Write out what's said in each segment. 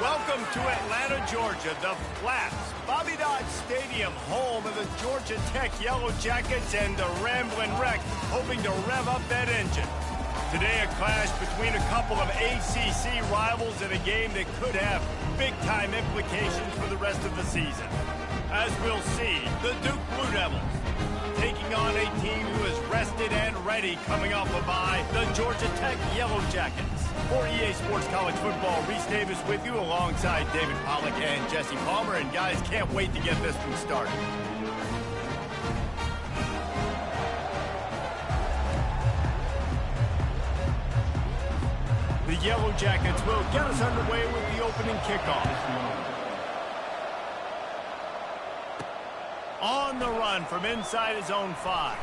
Welcome to Atlanta, Georgia, the Flats, Bobby Dodd Stadium, home of the Georgia Tech Yellow Jackets and the Ramblin' Wreck, hoping to rev up that engine. Today, a clash between a couple of ACC rivals in a game that could have big-time implications for the rest of the season. As we'll see, the Duke Blue Devils taking on a team who is rested and ready coming off a bye, the Georgia Tech Yellow Jackets. For EA Sports College Football, Reese Davis with you alongside David Pollack and Jesse Palmer. And guys, can't wait to get this one started. The Yellow Jackets will get us underway with the opening kickoff. On the run from inside his own 5.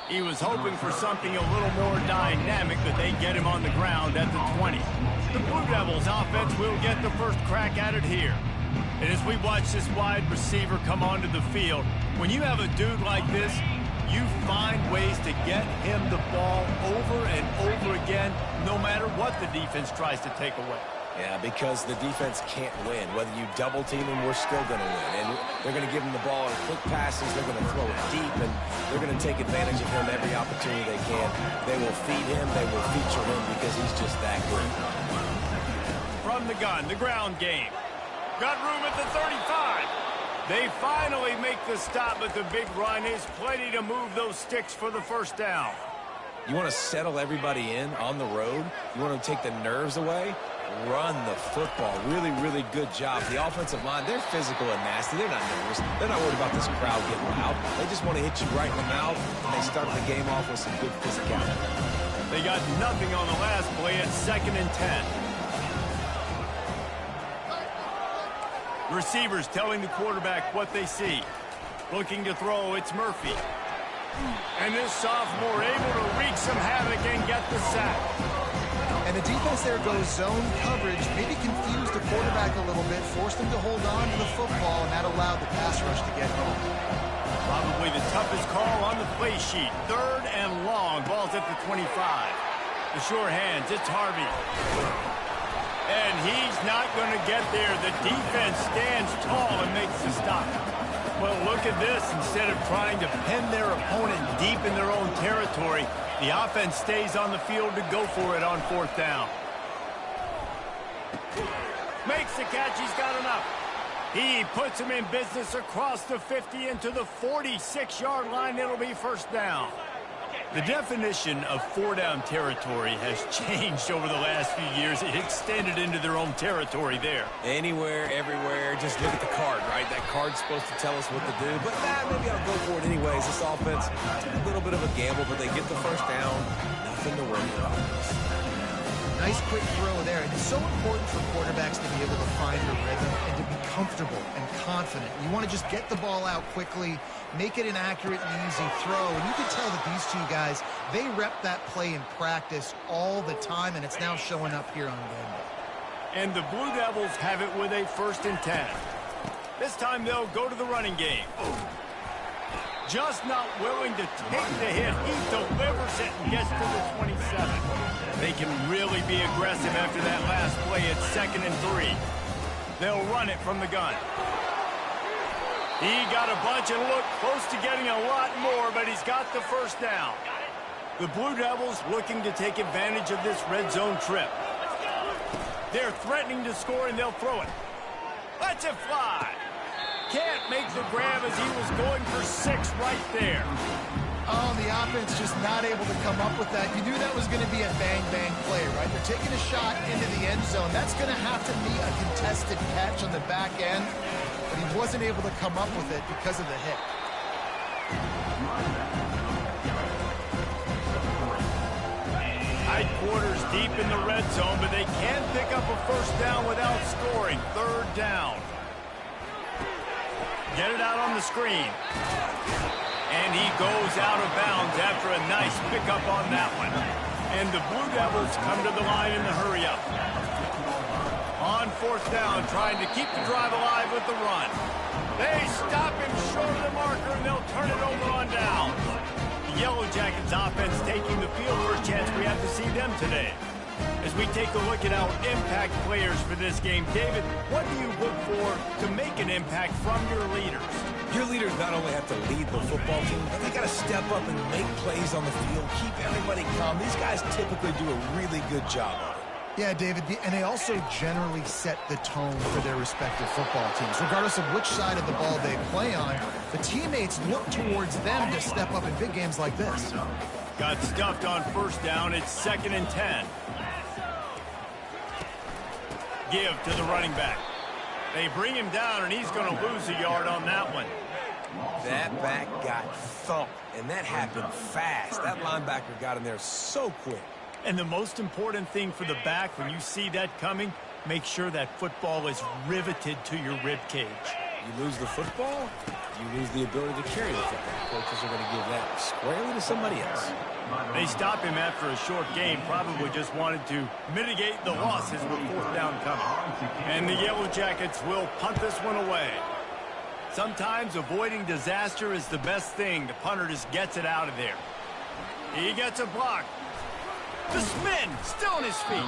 He was hoping for something a little more dynamic, but they get him on the ground at the 20. The Blue Devils offense will get the first crack at it here. And as we watch this wide receiver come onto the field, when you have a dude like this, you find ways to get him the ball over and over again, no matter what the defense tries to take away. Yeah, because the defense can't win. Whether you double team him, we're still going to win. And they're going to give him the ball in quick passes. They're going to throw it deep, and they're going to take advantage of him every opportunity they can. They will feed him. They will feature him because he's just that good. From the gun, the ground game. Got room at the 35. They finally make the stop, but the big run is plenty to move those sticks for the first down. You want to settle everybody in on the road? You want to take the nerves away? Run the football. Really, really good job. The offensive line, they're physical and nasty. They're not nervous. They're not worried about this crowd getting loud. They just want to hit you right in the mouth, and they start the game off with some good physicality. They got nothing on the last play at 2nd and 10. Receivers telling the quarterback what they see. Looking to throw, it's Murphy. And this sophomore able to wreak some havoc and get the sack. And the defense there goes zone coverage, maybe confused the quarterback a little bit, forced him to hold on to the football, and that allowed the pass rush to get home. Probably the toughest call on the play sheet. 3rd and long. Ball's at the 25. The sure hands, it's Harvey. And he's not going to get there. The defense stands tall and makes the stop. Well, look at this. Instead of trying to pin their opponent deep in their own territory, the offense stays on the field to go for it on 4th down. Makes the catch. He's got enough. He puts him in business across the 50 into the 46-yard line. It'll be 1st down. The definition of 4-down territory has changed over the last few years. It extended into their own territory there. Anywhere, everywhere, just look at the card, right? That card's supposed to tell us what to do. But maybe I'll go for it anyways. This offense, a little bit of a gamble, but they get the 1st down. Nothing to worry about. Nice quick throw there. And it's so important for quarterbacks to be able to find their rhythm and to be comfortable and confident. You want to just get the ball out quickly, make it an accurate and easy throw. And you can tell that these two guys, they rep that play in practice all the time, and it's now showing up here on game day. And the Blue Devils have it with a 1st and 10. This time they'll go to the running game. Just not willing to take the hit. He delivers it and gets to the 27. They can really be aggressive after that last play at 2nd and 3. They'll run it from the gun. He got a bunch and looked close to getting a lot more, but he's got the 1st down. The Blue Devils looking to take advantage of this red zone trip. They're threatening to score, and they'll throw it. Lets it fly. Can't make the grab as he was going for 6 right there. Oh, the offense just not able to come up with that. You knew that was going to be a bang-bang play, right? They're taking a shot into the end zone. That's going to have to be a contested catch on the back end, but he wasn't able to come up with it because of the hit. Tight quarters deep in the red zone, but they can't pick up a 1st down without scoring. 3rd down. Get it out on the screen. And he goes out of bounds after a nice pickup on that one. And the Blue Devils come to the line in the hurry-up. On 4th down, trying to keep the drive alive with the run. They stop him short of the marker, and they'll turn it over on down. The Yellow Jackets offense taking the field. First chance we have to see them today. As we take a look at our impact players for this game, David, what do you look for to make an impact from your leaders? Your leaders not only have to lead the football team, but they got to step up and make plays on the field, keep everybody calm. These guys typically do a really good job of it. Yeah, David, and they also generally set the tone for their respective football teams. Regardless of which side of the ball they play on, the teammates look towards them to step up in big games like this. Got stuffed on first down. It's 2nd and 10. Give to the running back. They bring him down, and he's going to lose a yard on that one. That back got thumped, and that happened fast. That linebacker got in there so quick. And the most important thing for the back, when you see that coming, make sure that football is riveted to your rib cage. You lose the football, you lose the ability to carry the football. Coaches are going to give that squarely to somebody else. They stop him after a short game, probably just wanted to mitigate the losses with 4th down coming. And the Yellow Jackets will punt this one away. Sometimes avoiding disaster is the best thing. The punter just gets it out of there. He gets a block. The spin, still on his feet.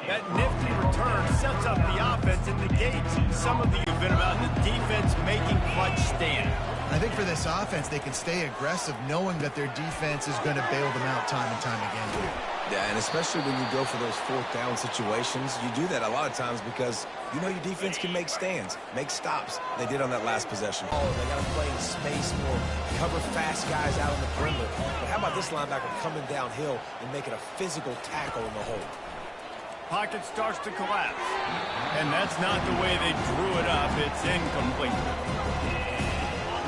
That nifty return sets up the offense and negates some of the been about the defense making clutch stand. I think for this offense, they can stay aggressive knowing that their defense is going to bail them out time and time again. Yeah, and especially when you go for those 4th down situations, you do that a lot of times because you know your defense can make stands, make stops. They did on that last possession. Oh, they got to play in space more, cover fast guys out on the perimeter. But how about this linebacker coming downhill and making a physical tackle in the hole? Pocket starts to collapse. And that's not the way they drew it up. It's incomplete.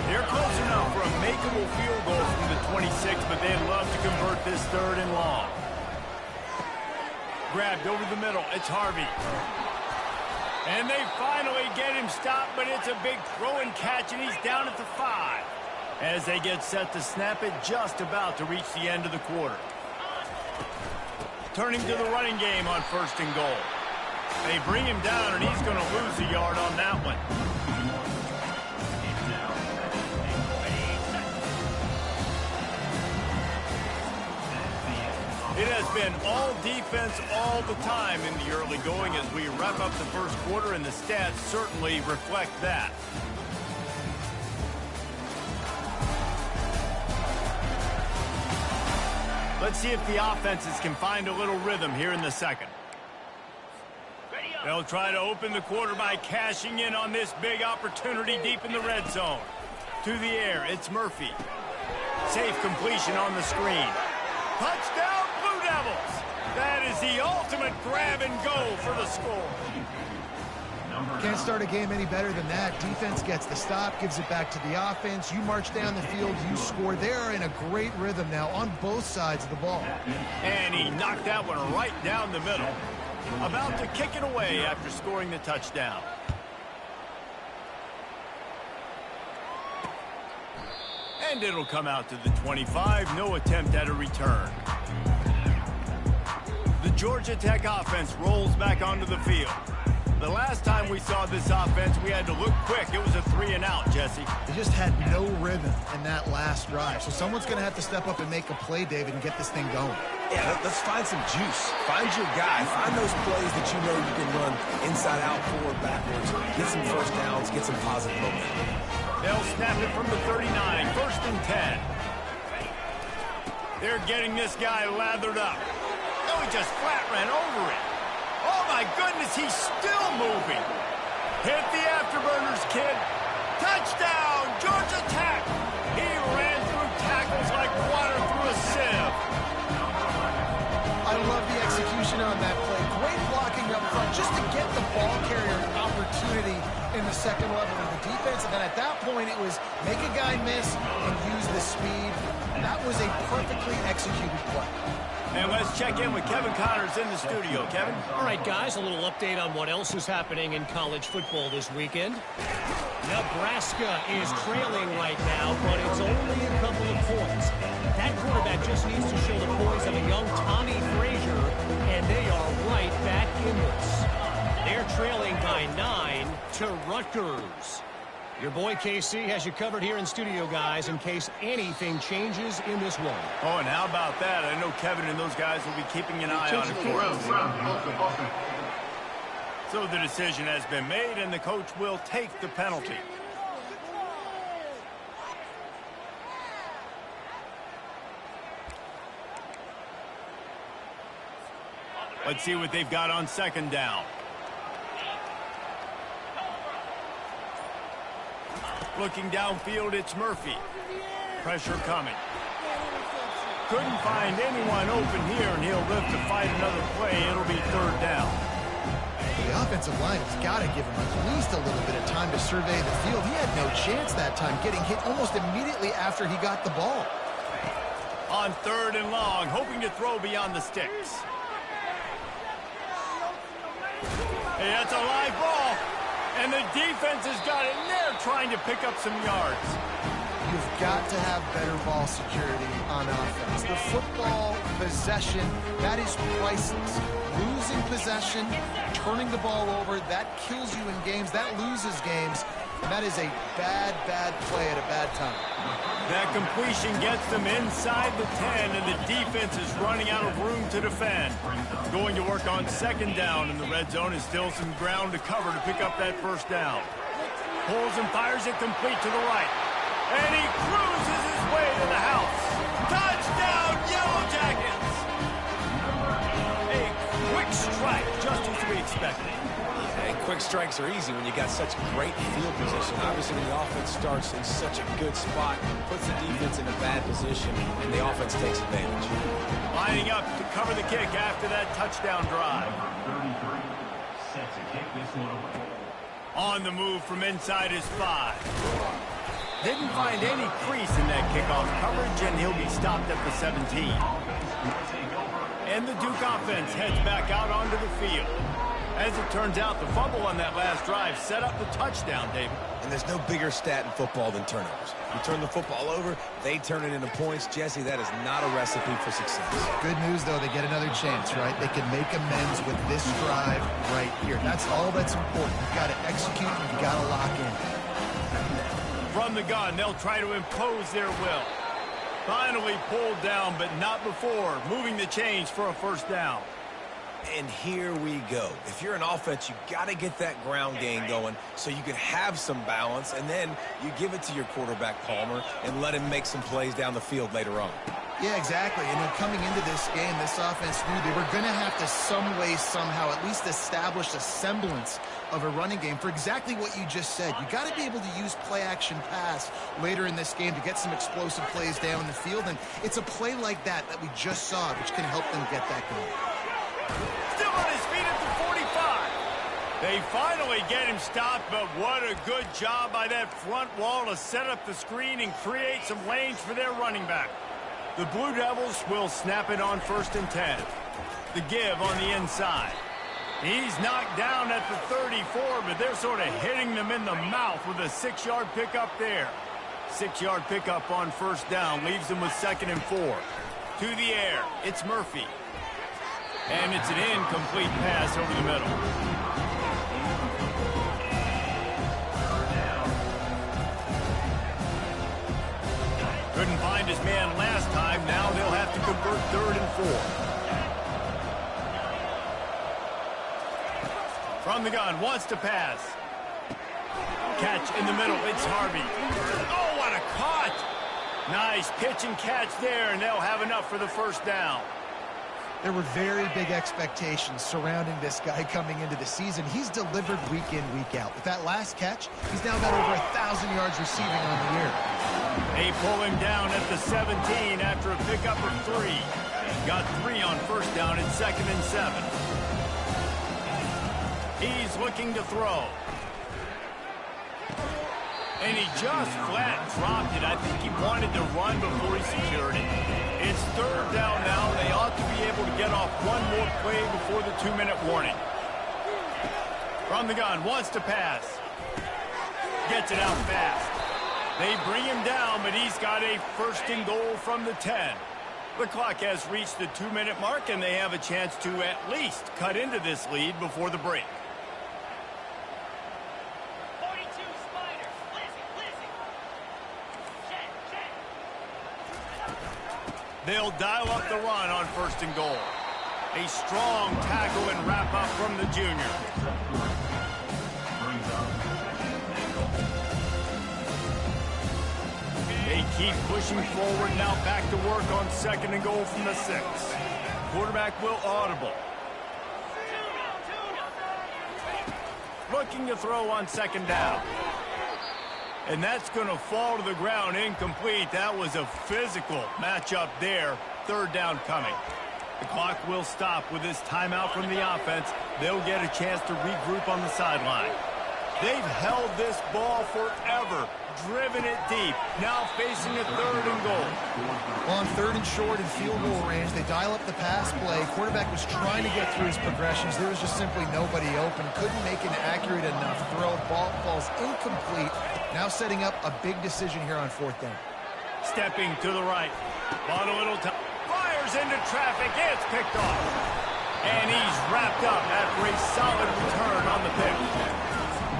They're close enough for a makeable field goal from the 26, but they'd love to convert this 3rd and long. Grabbed over the middle. It's Harvey. And they finally get him stopped, but it's a big throw and catch, and he's down at the 5. As they get set to snap it, just about to reach the end of the quarter. Turning to the running game on 1st and goal. They bring him down, and he's going to lose a yard on that one. It has been all defense all the time in the early going as we wrap up the 1st quarter, and the stats certainly reflect that. Let's see if the offenses can find a little rhythm here in the 2nd. They'll try to open the quarter by cashing in on this big opportunity deep in the red zone. To the air, it's Murphy. Safe completion on the screen. Touchdown, Blue Devils! That is the ultimate grab and go for the score. Can't start a game any better than that. Defense gets the stop, gives it back to the offense. You march down the field, you score. They're in a great rhythm now on both sides of the ball. And he knocked that one right down the middle. About to kick it away after scoring the touchdown. And it'll come out to the 25. No attempt at a return. The Georgia Tech offense rolls back onto the field. The last time we saw this offense, we had to look quick. It was a 3-and-out, Jesse. They just had no rhythm in that last drive. So someone's going to have to step up and make a play, David, and get this thing going. Yeah, let's find some juice. Find your guy. Find those plays that you know you can run inside out, forward, backwards. Get some 1st downs. Get some positive momentum. They'll snap it from the 39. 1st and 10. They're getting this guy lathered up. Oh, he just flat ran over it. Oh, my goodness, he's still moving. Hit the afterburners, kid. Touchdown, Georgia Tech. He ran through tackles like water through a sieve. I love the execution on that play. Great blocking up front just to get the ball carrier an opportunity in the 2nd level of the defense. And then at that point, it was make a guy miss and use the speed. That was a perfectly executed play. And let's check in with Kevin Connors in the studio. Kevin? All right, guys, a little update on what else is happening in college football this weekend. Nebraska is trailing right now, but it's only a couple of points. That quarterback just needs to show the poise of a young Tommy Frazier, and they are right back in this. They're trailing by 9 to Rutgers. Your boy KC has you covered here in studio, guys, in case anything changes in this one. Oh, and how about that? I know Kevin and those guys will be keeping an eye on it for us. So the decision has been made, and the coach will take the penalty. Let's see what they've got on second down. Looking downfield, it's Murphy. Pressure coming. Couldn't find anyone open here, and he'll live to fight another play. It'll be third down. The offensive line has got to give him at least a little bit of time to survey the field. He had no chance that time, getting hit almost immediately after he got the ball. On third and long, hoping to throw beyond the sticks. Hey, that's a live ball. And the defense has got it in there trying to pick up some yards. You've got to have better ball security on offense. The football possession, that is priceless. Losing possession, turning the ball over, that kills you in games. That loses games. And that is a bad, bad play at a bad time. That completion gets them inside the 10, and the defense is running out of room to defend. Going to work on second down, and the red zone is still some ground to cover to pick up that first down. Pulls and fires it complete to the right. And he cruises his way to the house. Touchdown, Yellow Jackets! A quick strike, just as we expected. And quick strikes are easy when you got such great field position. Obviously, when the offense starts in such a good spot, puts the defense in a bad position, and the offense takes advantage. Lining up to cover the kick after that touchdown drive. On the move from inside his 5. Didn't find any crease in that kickoff coverage, and he'll be stopped at the 17. And the Duke offense heads back out onto the field. As it turns out, the fumble on that last drive set up the touchdown, David. And there's no bigger stat in football than turnovers. You turn the football over, they turn it into points. Jesse, that is not a recipe for success. Good news, though, they get another chance, right? They can make amends with this drive right here. That's all that's important. You've got to execute, and you've got to lock in. From the gun, they'll try to impose their will. Finally pulled down, but not before. Moving the chains for a first down. And here we go. If you're an offense, you got to get that ground game going so you can have some balance, and then you give it to your quarterback, Palmer, and let him make some plays down the field later on. Yeah, exactly. And then coming into this game, this offense knew they were going to have to some way, somehow, at least establish a semblance of a running game for exactly what you just said. You got to be able to use play-action pass later in this game to get some explosive plays down the field, and it's a play like that that we just saw, which can help them get that going. Still on his feet at the 45. They finally get him stopped, but what a good job by that front wall to set up the screen and create some lanes for their running back. The Blue Devils will snap it on first and 10. The give on the inside. He's knocked down at the 34, but they're sort of hitting them in the mouth with a 6-yard pickup there. 6-yard pickup on first down leaves them with second and 4. To the air, it's Murphy. And it's an incomplete pass over the middle. Couldn't find his man last time. Now they'll have to convert third and 4. From the gun, wants to pass. Catch in the middle, it's Harvey. Oh, what a caught! Nice pitch and catch there, and they'll have enough for the first down. There were very big expectations surrounding this guy coming into the season. He's delivered week in, week out. With that last catch, he's now got over 1,000 yards receiving on the year. They pull him down at the 17 after a pickup of 3. Got 3 on first down at second and 7. He's looking to throw. And he just flat dropped it. I think he wanted to run before he secured it. It's third down now. They ought to be able to get off one more play before the 2-minute warning. From the gun, wants to pass. Gets it out fast. They bring him down, but he's got a first and goal from the 10. The clock has reached the 2-minute mark, and they have a chance to at least cut into this lead before the break. They'll dial up the run on 1st and goal. A strong tackle and wrap-up from the junior. They keep pushing forward, now back to work on 2nd and goal from the 6. Quarterback will audible. Looking to throw on 2nd down. And that's going to fall to the ground incomplete. That was a physical matchup there. 3rd down coming. The clock will stop with this timeout from the offense. They'll get a chance to regroup on the sideline. They've held this ball forever, driven it deep. Now facing a 3rd and goal. On 3rd and short and field goal range, they dial up the pass play. Quarterback was trying to get through his progressions. There was just simply nobody open. Couldn't make an accurate enough throw. Ball falls incomplete. Now setting up a big decision here on 4th down. Stepping to the right. Bought a little time. Fires into traffic. It's picked off. And he's wrapped up after a solid return on the pick.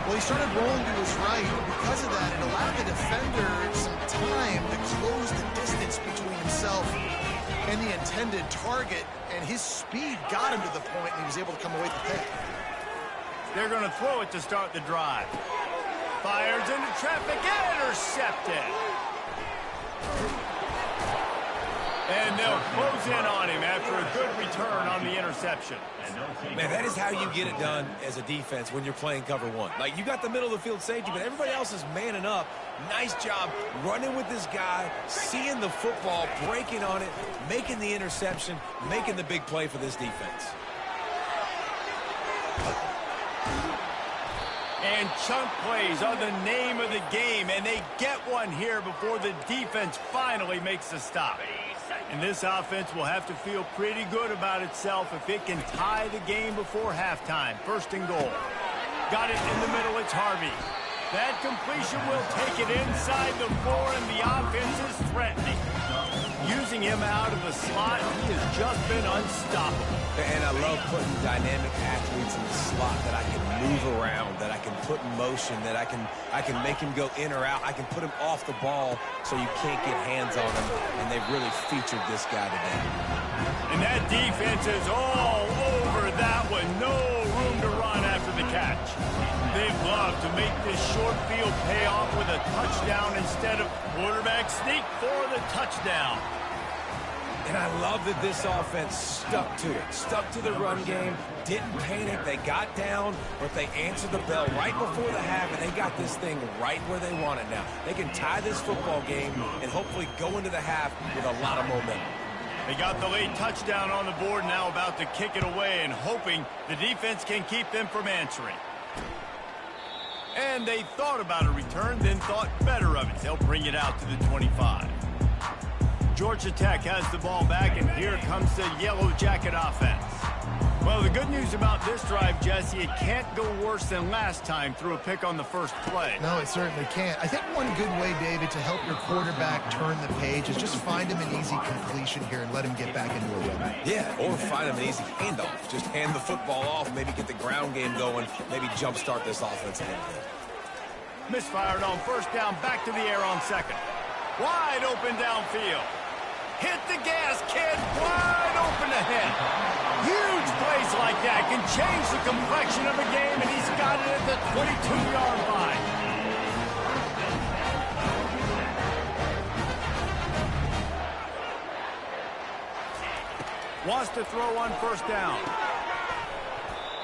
Well, he started rolling to his right. Because of that, it allowed the defender some time to close the distance between himself and the intended target. And his speed got him to the point, and he was able to come away with the pick. They're going to throw it to start the drive. Fires into traffic. Intercepted. And they'll close in on him after a good return on the interception. Man, that is how you get it done as a defense when you're playing cover 1. Like, you got the middle of the field safety, but everybody else is manning up. Nice job running with this guy, seeing the football, breaking on it, making the interception, making the big play for this defense. And chunk plays are the name of the game, and they get one here before the defense finally makes a stop. And this offense will have to feel pretty good about itself if it can tie the game before halftime. 1st and goal. Got it in the middle. It's Harvey. That completion will take it inside the 4, and the offense is threatening. Using him out of the slot, he has just been unstoppable. And I love putting dynamic athletes in the slot that I can move around, that I can put in motion, that I can make him go in or out. I can put him off the ball so you can't get hands on him, and they've really featured this guy today. And that defense is all over that one. No room to run after the catch. They've loved to make this short field pay off with a touchdown instead of quarterback sneak for the touchdown. And I love that this offense stuck to it, stuck to the run game, didn't panic. They got down, but they answered the bell right before the half, and they got this thing right where they want it now. They can tie this football game and hopefully go into the half with a lot of momentum. They got the late touchdown on the board, now about to kick it away and hoping the defense can keep them from answering. And they thought about a return, then thought better of it. They'll bring it out to the 25. Georgia Tech has the ball back, and here comes the Yellow Jacket offense. Well, the good news about this drive, Jesse, it can't go worse than last time through a pick on the first play. No, it certainly can't. I think one good way, David, to help your quarterback turn the page is just find him an easy completion here and let him get back into a rhythm. Yeah, or find him an easy handoff. Just hand the football off, maybe get the ground game going, maybe jumpstart this offense a little bit. Misfired on 1st down, back to the air on 2nd. Wide open downfield. Hit the gas, kid. Wide open ahead. Huge plays like that can change the complexion of a game, and he's got it at the 22-yard line. Wants to throw on 1st down.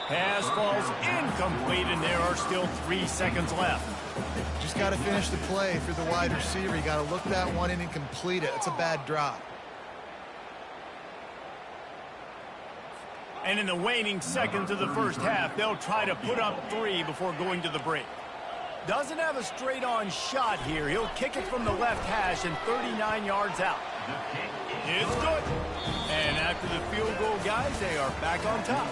Pass falls incomplete, and there are still 3 seconds left. Just got to finish the play for the wide receiver. You got to look that one in and complete it. It's a bad drop. And in the waning seconds of the first half, they'll try to put up 3 before going to the break. Doesn't have a straight-on shot here. He'll kick it from the left hash and 39 yards out. It's good. And after the field goal, guys, they are back on top.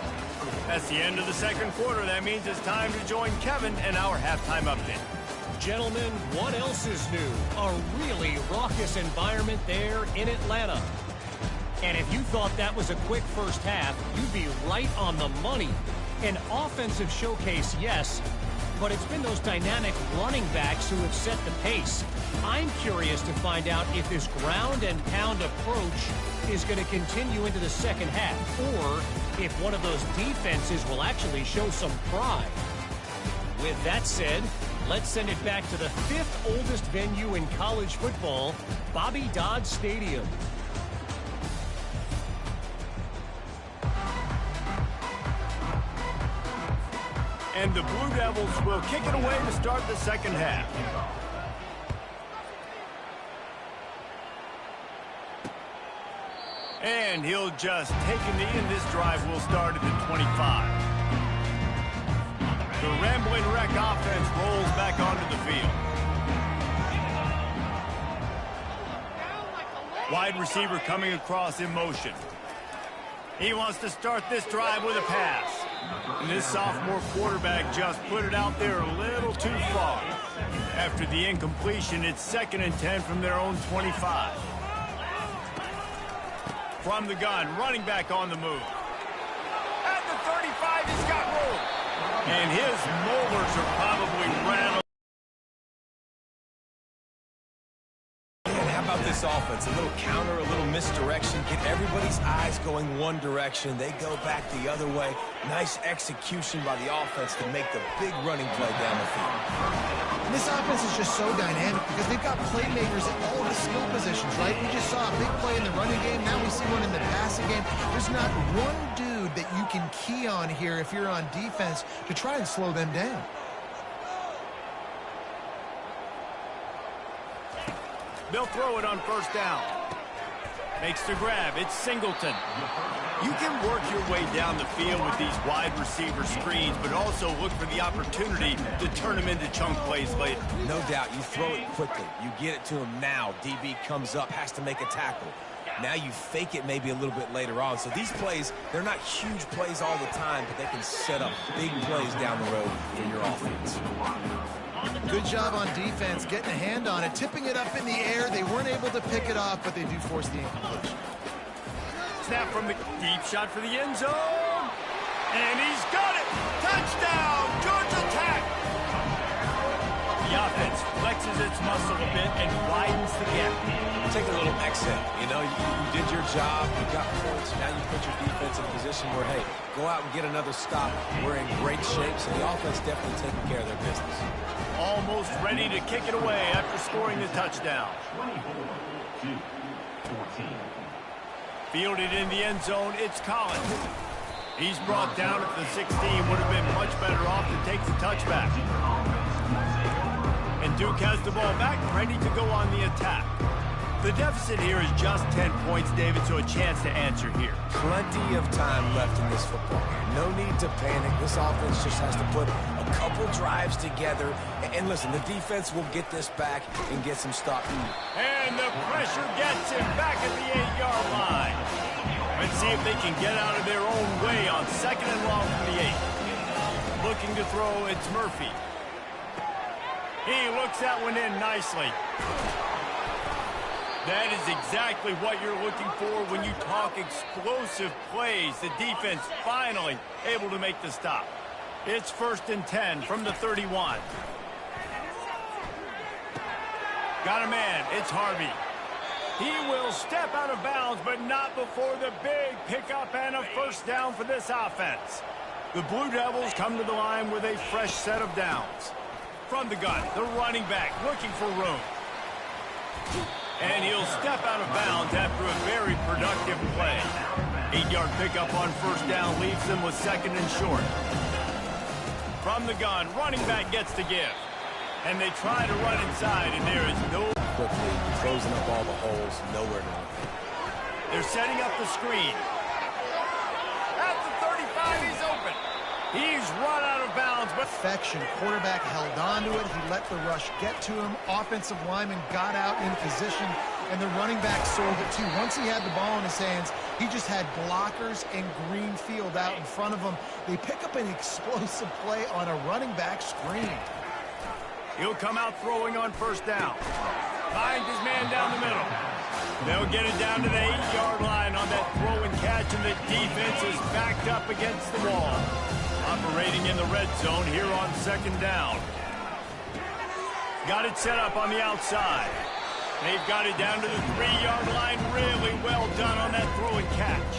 That's the end of the second quarter. That means it's time to join Kevin and our halftime update. Gentlemen, what else is new? A really raucous environment there in Atlanta. And if you thought that was a quick first half, you'd be right on the money. An offensive showcase, yes, but it's been those dynamic running backs who have set the pace. I'm curious to find out if this ground and pound approach is going to continue into the second half, or if one of those defenses will actually show some pride. With that said, let's send it back to the 5th oldest venue in college football, Bobby Dodd Stadium. And the Blue Devils will kick it away to start the second half. And he'll just take a knee, and this drive will start at the 25. The Rambling Wreck offense rolls back onto the field. Wide receiver coming across in motion. He wants to start this drive with a pass. And this sophomore quarterback just put it out there a little too far. After the incompletion, it's 2nd and 10 from their own 25. From the gun, running back on the move. At the 35, he's got room. And his molars are probably rattled. And how about this offense? A little counter, a little misdirection. Get everybody's eyes going one direction. They go back the other way. Nice execution by the offense to make the big running play down the field. And this offense is just so dynamic because they've got playmakers at all the skill positions, right? We just saw a big play in the running game. Now we see one in the passing game. There's not one dude that you can key on here if you're on defense to try and slow them down. They'll throw it on first down. Makes the grab. It's Singleton. You can work your way down the field with these wide receiver screens, but also look for the opportunity to turn them into chunk plays later. No doubt, you throw it quickly. You get it to him now. DB comes up, has to make a tackle. Now you fake it maybe a little bit later on. So these plays, they're not huge plays all the time, but they can set up big plays down the road for your offense. Good job on defense, getting a hand on it, tipping it up in the air. They weren't able to pick it off, but they do force the incompletion. Snap from the deep shot for the end zone. And he's got it. Touchdown, Georgia Tech. The offense flexes its muscle a bit and widens the gap. Take a little exit. You know, you did your job. You got points. Now you put your defense in a position where, hey, go out and get another stop. We're in great shape, so the offense definitely taking care of their business. Almost ready to kick it away after scoring the touchdown. Fielded in the end zone, it's Collins. He's brought down at the 16. Would have been much better off to take the touchback. And Duke has the ball back, ready to go on the attack. The deficit here is just 10 points, David, so a chance to answer here. Plenty of time left in this football game. No need to panic. This offense just has to put a couple drives together. And listen, the defense will get this back and get some stop. And the pressure gets him back at the 8-yard line. Let's see if they can get out of their own way on 2nd and long from the 8. Looking to throw, it's Murphy. He looks that one in nicely. That is exactly what you're looking for when you talk explosive plays. The defense finally able to make the stop. It's 1st and 10 from the 31. Got a man. It's Harvey. He will step out of bounds, but not before the big pickup and a first down for this offense. The Blue Devils come to the line with a fresh set of downs. From the gun, the running back looking for room. And he'll step out of bounds after a very productive play. 8-yard pickup on first down leaves them with 2nd and short. From the gun, running back gets the give. And they try to run inside, and there is no... Quickly closing up all the holes, nowhere to run. They're setting up the screen. At the 35, he's open. He's run out of bounds, but... Perfection. Quarterback held on to it. He let the rush get to him. Offensive lineman got out in position, and the running back sold it too. Once he had the ball in his hands, he just had blockers and green field out in front of him. They pick up an explosive play on a running back screen. He'll come out throwing on first down. Finds his man down the middle. They'll get it down to the 8-yard line on that throw and catch, and the defense is backed up against the wall. operating in the red zone here on second down. Got it set up on the outside. They've got it down to the 3-yard line. Really well done on that throw and catch.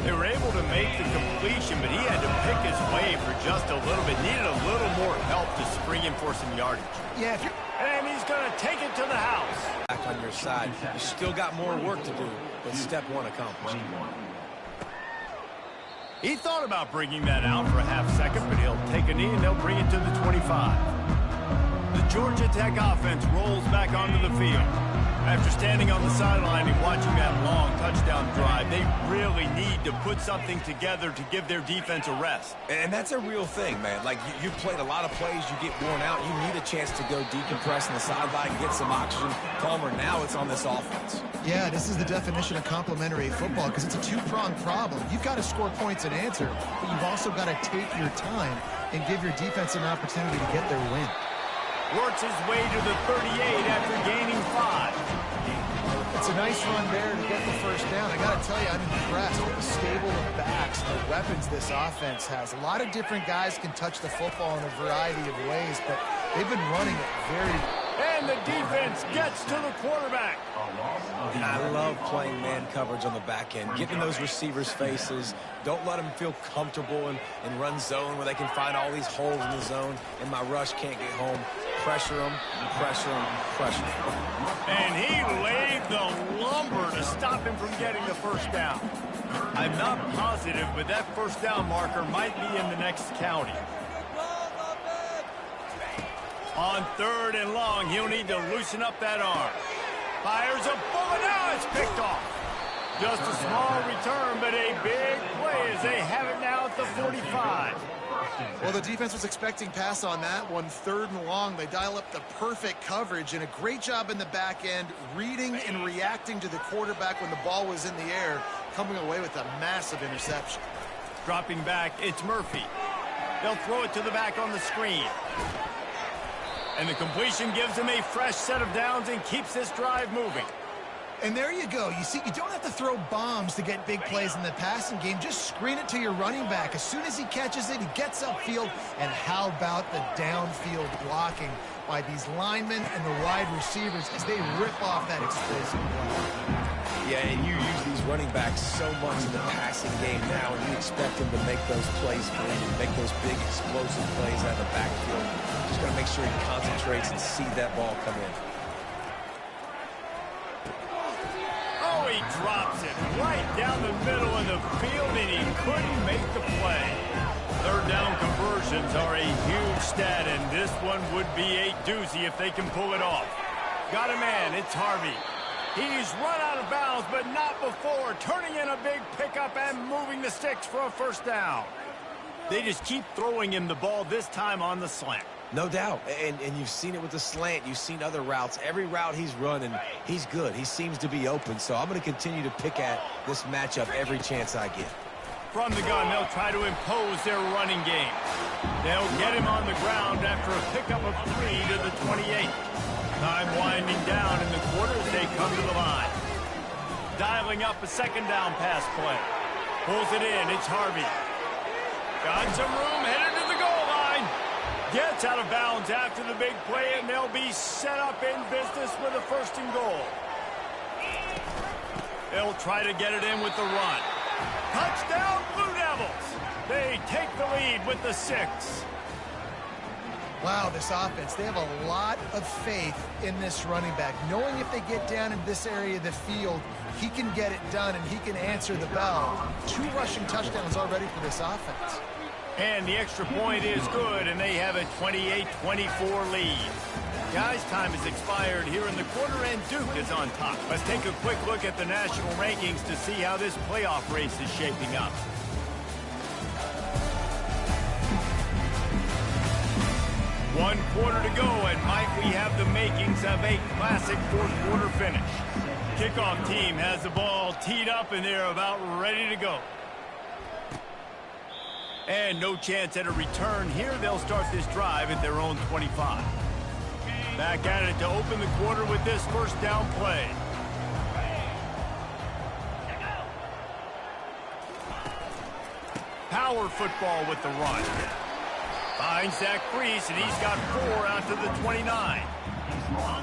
They were able to make the completion, but he had to pick his way for just a little bit. Needed a little more help to spring in for some yardage. Yeah, and he's going to take it to the house. Back on your side. You still got more work to do, but step one accomplished. He thought about bringing that out for a half second, but he'll take a knee and they'll bring it to the 25. The Georgia Tech offense rolls back onto the field. After standing on the sideline and watching that long touchdown drive, they really need to put something together to give their defense a rest. And that's a real thing, man. Like, you've played a lot of plays, you get worn out, you need a chance to go decompress on the sideline, get some oxygen. Palmer, now it's on this offense. Yeah, this is the definition of complementary football because it's a two-pronged problem. You've got to score points and answer, but you've also got to take your time and give your defense an opportunity to get their win. Works his way to the 38 after gaining 5. It's a nice run there to get the first down. I got to tell you, I'm impressed with the stable of backs and the weapons this offense has. A lot of different guys can touch the football in a variety of ways, but they've been running it very... And the defense gets to the quarterback. And I love playing man coverage on the back end, getting those receivers' faces. Don't let them feel comfortable in run zone where they can find all these holes in the zone, and my rush can't get home. Pressure them, pressure them, pressure them. And he laid the lumber to stop him from getting the first down. I'm not positive, but that first down marker might be in the next county. On 3rd and long, he'll need to loosen up that arm. Fires a bullet. Now it's picked off. Just a small return, but a big play as they have it now at the 45. Well, the defense was expecting pass on that one. 3rd and long, they dial up the perfect coverage and a great job in the back end, reading and reacting to the quarterback when the ball was in the air, coming away with a massive interception. Dropping back, it's Murphy. They'll throw it to the back on the screen. And the completion gives him a fresh set of downs and keeps this drive moving. And there you go. You see, you don't have to throw bombs to get big plays in the passing game. Just screen it to your running back. As soon as he catches it, he gets upfield. And how about the downfield blocking by these linemen and the wide receivers as they rip off that explosive play. Yeah, and you use these running backs so much in the passing game now, and you expect them to make those plays for you, make those big explosive plays out of the backfield. Just got to make sure he concentrates and see that ball come in. Oh, he drops it right down the middle of the field, and he couldn't make the play. 3rd down conversions are a huge stat, and this one would be a doozy if they can pull it off. Got a man, it's Harvey. He's run out of bounds, but not before, turning in a big pickup and moving the sticks for a first down. They just keep throwing him the ball, this time on the slant. No doubt, and you've seen it with the slant. You've seen other routes. Every route he's running, he's good. He seems to be open, so I'm going to continue to pick at this matchup every chance I get. From the gun, they'll try to impose their running game. They'll get him on the ground after a pickup of 3 to the 28. Time winding down in the quarter as they come to the line. Dialing up a 2nd down pass play. Pulls it in, it's Harvey. Got some room, headed to the goal line. Gets out of bounds after the big play, and they'll be set up in business with a 1st and goal. They'll try to get it in with the run. Touchdown, Blue Devils! They take the lead with the 6. Wow, this offense, they have a lot of faith in this running back, knowing if they get down in this area of the field, he can get it done and he can answer the bell. 2 rushing touchdowns already for this offense. And the extra point is good, and they have a 28-24 lead. Guys, time has expired here in the quarter, and Duke is on top. Let's take a quick look at the national rankings to see how this playoff race is shaping up. One quarter to go, and might we have the makings of a classic 4th quarter finish. Kickoff team has the ball teed up, and they're about ready to go. And no chance at a return here. They'll start this drive at their own 25. Back at it to open the quarter with this 1st down play. power football with the run. Finds that crease, and he's got 4 out to the 29.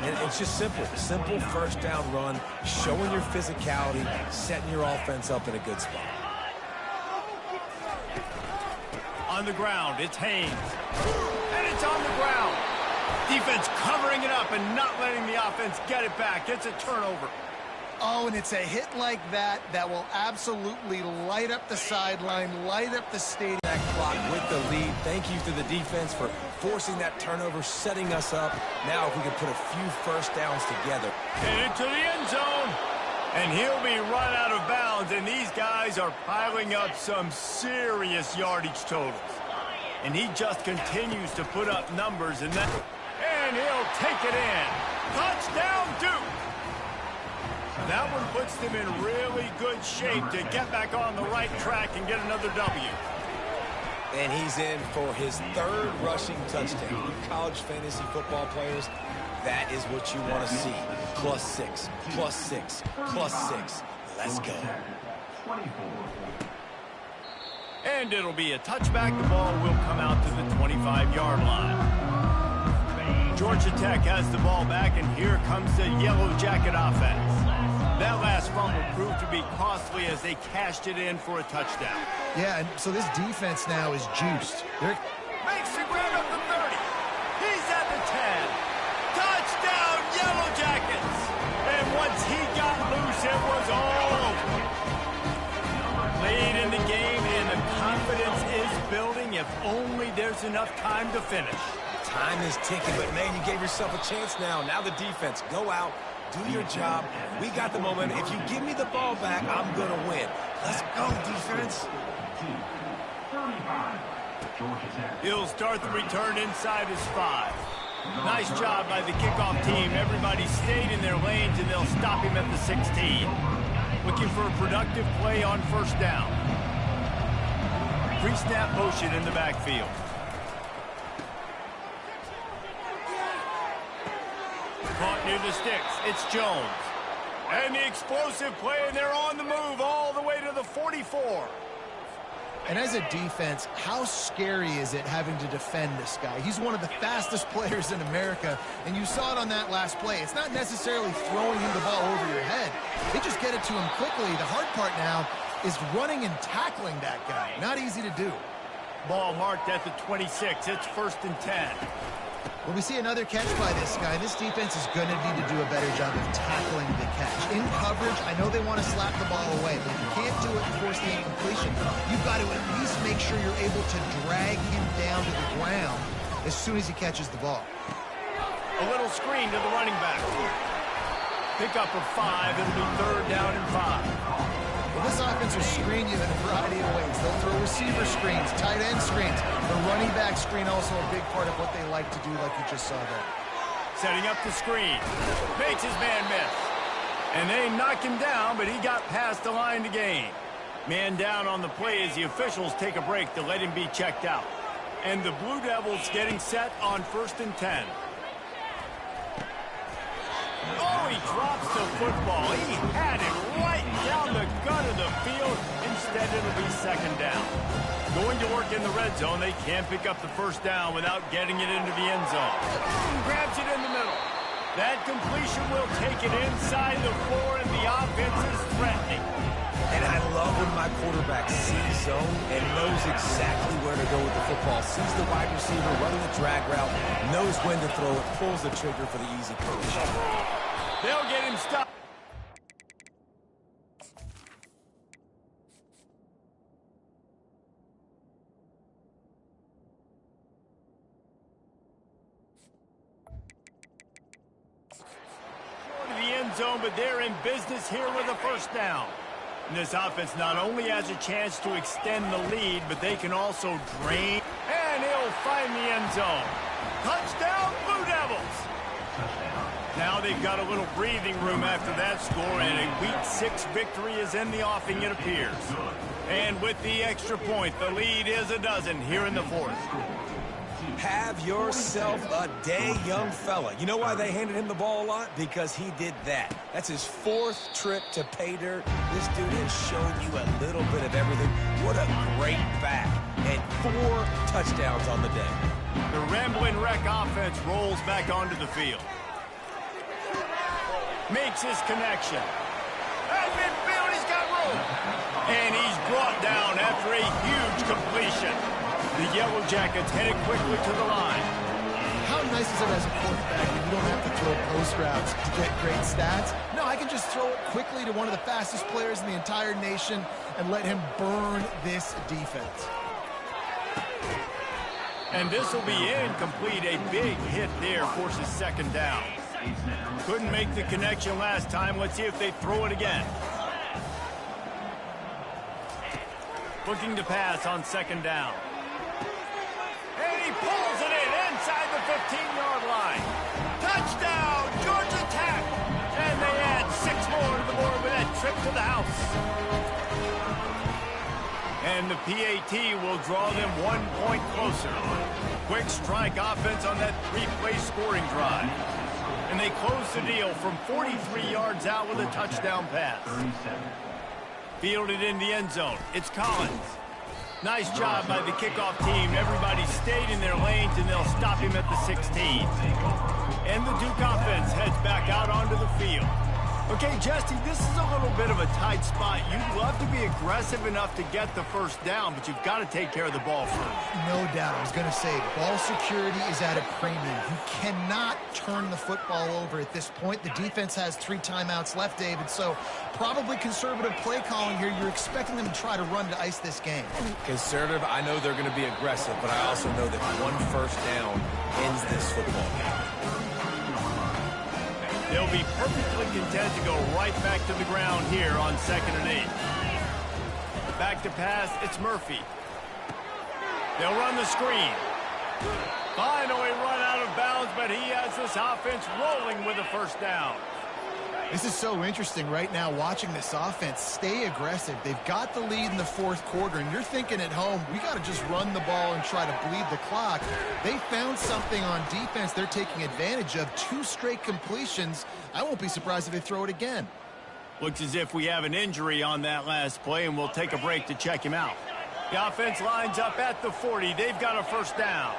And it's just simple. Simple first down run, showing your physicality, setting your offense up in a good spot. On the ground, it's Haynes. And it's on the ground. Defense covering it up and not letting the offense get it back. It's a turnover. Oh, and it's a hit like that that will absolutely light up the sideline, light up the stadium. That clock with the lead. Thank you to the defense for forcing that turnover, setting us up. Now if we can put a few first downs together. And into the end zone. And he'll be run out of bounds, and these guys are piling up some serious yardage totals. And he just continues to put up numbers in that. And he'll take it in. Touchdown, Duke. That one puts them in really good shape to get back on the right track and get another W. And he's in for his 3rd rushing touchdown. You college fantasy football players, that is what you want to see. +6, +6, +6. Let's go. And it'll be a touchback. The ball will come out to the 25-yard line. Georgia Tech has the ball back, and here comes the Yellow Jacket offense. That last fumble proved to be costly as they cashed it in for a touchdown. Yeah, and so this defense now is juiced. Makes the ground up the 30. He's at the 10. Touchdown, Yellow Jackets. And once he got loose, it was all over. Lead in the game, and the confidence is building if only there's enough time to finish. Time is ticking, but man, you gave yourself a chance now. Now the defense, go out, do your job. We got the momentum. If you give me the ball back, I'm going to win. Let's go, defense. He'll start the return inside his 5. Nice job by the kickoff team. Everybody stayed in their lanes, and they'll stop him at the 16. Looking for a productive play on first down. Pre-snap motion in the backfield. Caught near the sticks. It's Jones. And the explosive play, and they're on the move all the way to the 44. And as a defense, how scary is it having to defend this guy? He's one of the fastest players in America, and you saw it on that last play. It's not necessarily throwing him the ball over your head. They just get it to him quickly. The hard part now is running and tackling that guy. Not easy to do. Ball marked at the 26. It's 1st and 10. When we see another catch by this guy, this defense is going to need to do a better job of tackling the catch. In coverage, I know they want to slap the ball away, but if you can't do it and force the incompletion, you've got to at least make sure you're able to drag him down to the ground as soon as he catches the ball. A little screen to the running back. Pick up of 5. It'll be 3rd down and 5. Well, this offense will screen you in a variety of ways. They'll throw receiver screens, tight end screens. The running back screen also a big part of what they like to do, like you just saw there. Setting up the screen. Makes his man miss. And they knock him down, but he got past the line to gain. Man down on the play as the officials take a break to let him be checked out. And the Blue Devils getting set on 1st and 10. Oh, he drops the football. He had it right down the gut of the field. Instead, it'll be 2nd down. Going to work in the red zone. They can't pick up the 1st down without getting it into the end zone. Grabs it in the middle. That completion will take it inside the 4, and the offense is threatening. And I love when my quarterback sees zone and knows exactly where to go with the football. Sees the wide receiver running the drag route, knows when to throw it, pulls the trigger for the easy push. They'll get him stopped. Short of the end zone, but they're in business here with a 1st down. And this offense not only has a chance to extend the lead, but they can also drain. And he'll find the end zone. Touchdown, Blue Devils! Now they've got a little breathing room after that score, and a Week 6 victory is in the offing, it appears. And with the extra point, the lead is a dozen here in the 4th. Have Have yourself a day, young fella. You know why they handed him the ball a lot? Because he did that. That's his 4th trip to pay dirt. This dude has shown you a little bit of everything. What a great back. And 4 touchdowns on the day. The Rambling Wreck offense rolls back onto the field. Makes his connection. At midfield, he's got room. And he's brought down after a huge completion. The Yellow Jackets headed quickly to the line. How nice is it as a quarterback when you don't have to throw post routes to get great stats? No, I can just throw it quickly to one of the fastest players in the entire nation and let him burn this defense. And this will be incomplete. A big hit there forces 2nd down. Couldn't make the connection last time. Let's see if they throw it again. Looking to pass on 2nd down. And he pulls it in inside the 15-yard line. Touchdown, Georgia Tech. And they add 6 more to the board with that trip to the house. And the PAT will draw them 1 point closer. Quick strike offense on that 3-play scoring drive. And they close the deal from 43 yards out with a touchdown pass. Fielded in the end zone. It's Collins. Nice job by the kickoff team. Everybody stayed in their lanes, and they'll stop him at the 16. And the Duke offense heads back out onto the field. Okay, Jesse, this is a little bit of a tight spot. You'd love to be aggressive enough to get the 1st down, but you've got to take care of the ball first. No doubt. I was going to say, ball security is at a premium. You cannot turn the football over at this point. The defense has 3 timeouts left, David, so probably conservative play calling here. You're expecting them to try to run to ice this game. Conservative, I know they're going to be aggressive, but I also know that 1 1st down ends this football game. They'll be perfectly content to go right back to the ground here on 2nd and 8. Back to pass, it's Murphy. They'll run the screen. Finally run out of bounds, but he has this offense rolling with a 1st down. This is so interesting right now, watching this offense stay aggressive. They've got the lead in the 4th quarter, and you're thinking at home, we got to just run the ball and try to bleed the clock. They found something on defense they're taking advantage of. 2 straight completions. I won't be surprised if they throw it again. Looks as if we have an injury on that last play, and we'll take a break to check him out. The offense lines up at the 40. They've got a 1st down.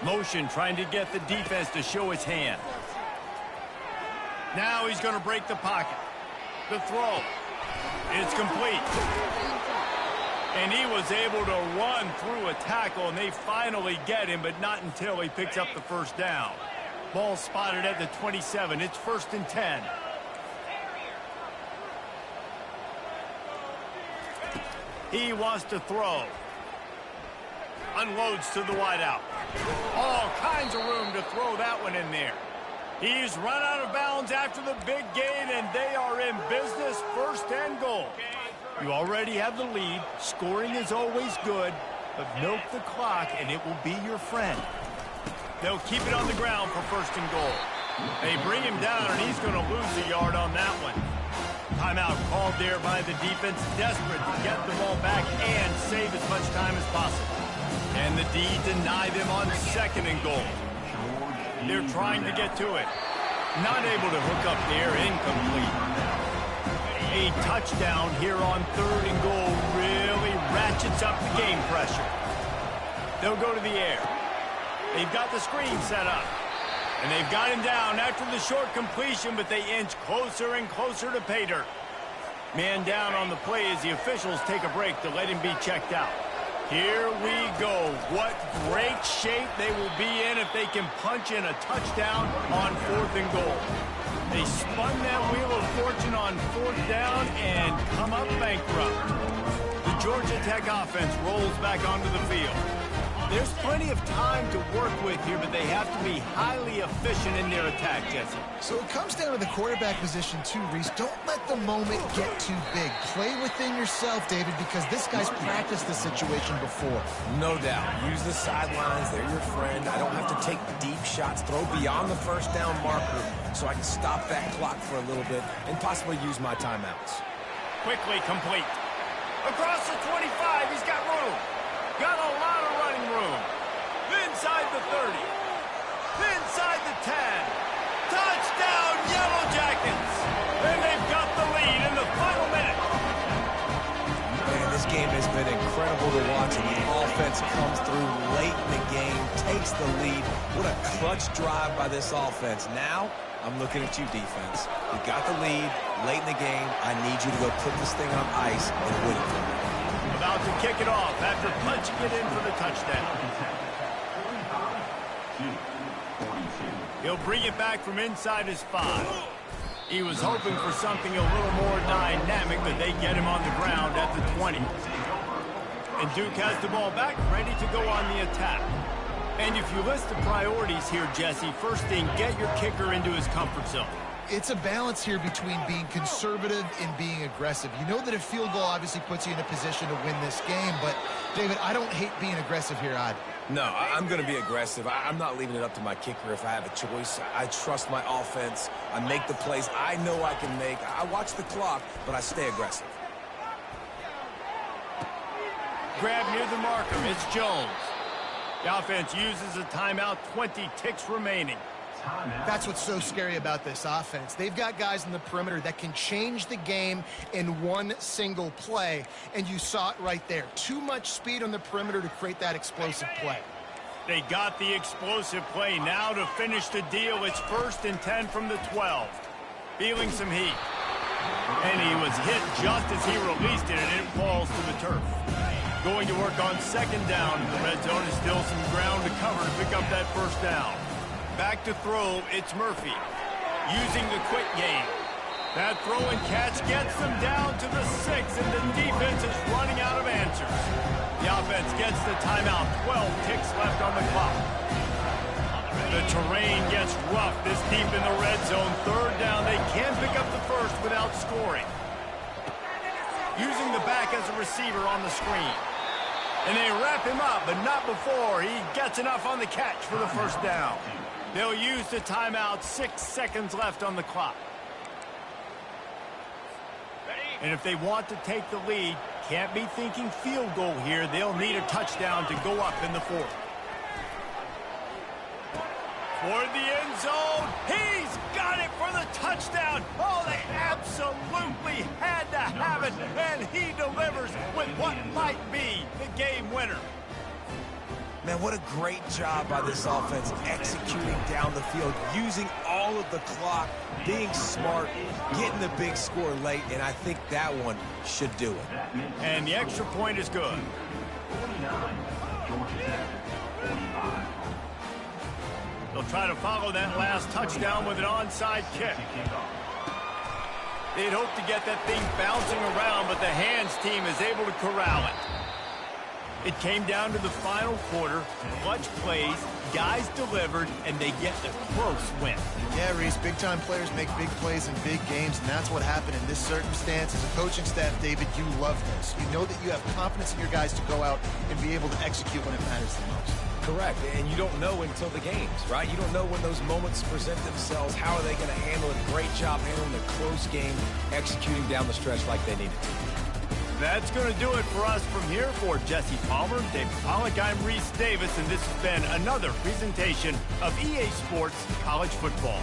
Motion trying to get the defense to show his hand. Now he's going to break the pocket. The throw. It's complete. And he was able to run through a tackle, and they finally get him, but not until he picks up the 1st down. Ball spotted at the 27. It's 1st and 10. He wants to throw. Unloads to the wideout. All kinds of room to throw that one in there. He's run out of bounds after the big gain, and they are in business. 1st and goal. You already have the lead. Scoring is always good, but milk the clock, and it will be your friend. They'll keep it on the ground for 1st and goal. They bring him down, and he's going to lose a yard on that one. Timeout called there by the defense, desperate to get the ball back and save as much time as possible. And the D deny them on 2nd and goal. They're trying to get to it. Not able to hook up there, incomplete. A touchdown here on 3rd and goal really ratchets up the game pressure. They'll go to the air. They've got the screen set up. And they've got him down after the short completion, but they inch closer and closer to pay dirt. Man down on the play as the officials take a break to let him be checked out. Here we go. What great shape they will be in if they can punch in a touchdown on 4th and goal. They spun that wheel of fortune on 4th down and come up bankrupt. The Georgia Tech offense rolls back onto the field. There's plenty of time to work with here, but they have to be highly efficient in their attack, Jesse. So it comes down to the quarterback position too, Reese. Don't let the moment get too big. Play within yourself, David, because this guy's practiced the situation before. No doubt. Use the sidelines. They're your friend. I don't have to take deep shots. Throw beyond the 1st down marker so I can stop that clock for a little bit and possibly use my timeouts. Quickly complete. Across the 25, he's got room. Got a lot of running incredible to watch. And the offense comes through late in the game, takes the lead. What a clutch drive by this offense. Now, I'm looking at you, defense. You got the lead late in the game. I need you to go put this thing on ice and win it for me. About to kick it off after punching it in for the touchdown. He'll bring it back from inside his 5. He was hoping for something a little more dynamic, but they get him on the ground at the 20. And Duke has the ball back, ready to go on the attack. And if you list the priorities here, Jesse, first thing, get your kicker into his comfort zone. It's a balance here between being conservative and being aggressive. You know that a field goal obviously puts you in a position to win this game, but, David, I don't hate being aggressive here either. No, I'm going to be aggressive. I'm not leaving it up to my kicker if I have a choice. I trust my offense. I make the plays I know I can make. I watch the clock, but I stay aggressive. Grab near the marker. It's Jones. The offense uses a timeout, 20 ticks remaining. That's what's so scary about this offense. They've got guys in the perimeter that can change the game in one single play, and you saw it right there. Too much speed on the perimeter to create that explosive play. They got the explosive play. Now to finish the deal, it's 1st and 10 from the 12. Feeling some heat. And he was hit just as he released it, and it falls to the turf. Going to work on 2nd down. The red zone is still some ground to cover to pick up that 1st down. Back to throw, it's Murphy. Using the quick game. That throw and catch gets them down to the 6, and the defense is running out of answers. The offense gets the timeout, 12 ticks left on the clock. The terrain gets rough this deep in the red zone. 3rd down, they can pick up the 1st without scoring. Using the back as a receiver on the screen. And they wrap him up, but not before he gets enough on the catch for the 1st down. They'll use the timeout, 6 seconds left on the clock. And if they want to take the lead, can't be thinking field goal here. They'll need a touchdown to go up in the 4th. For the end zone, he's got it for the touchdown. Oh, they absolutely had to have it, and he delivers with what might be the game winner. Man, what a great job by this offense executing down the field, using all of the clock, being smart, getting the big score late, and I think that one should do it. And the extra point is good. They'll try to follow that last touchdown with an onside kick. They'd hope to get that thing bouncing around, but the hands team is able to corral it. It came down to the final quarter, clutch plays, guys delivered, and they get the close win. Yeah, Reese, big-time players make big plays in big games, and that's what happened in this circumstance. As a coaching staff, David, you love this. You know that you have confidence in your guys to go out and be able to execute when it matters the most. Correct, and you don't know until the games, right? You don't know when those moments present themselves. How are they going to handle it? Great job handling a close game, executing down the stretch like they needed to. That's going to do it for us from here. For Jesse Palmer, David Pollack, I'm Reese Davis, and this has been another presentation of EA Sports College Football.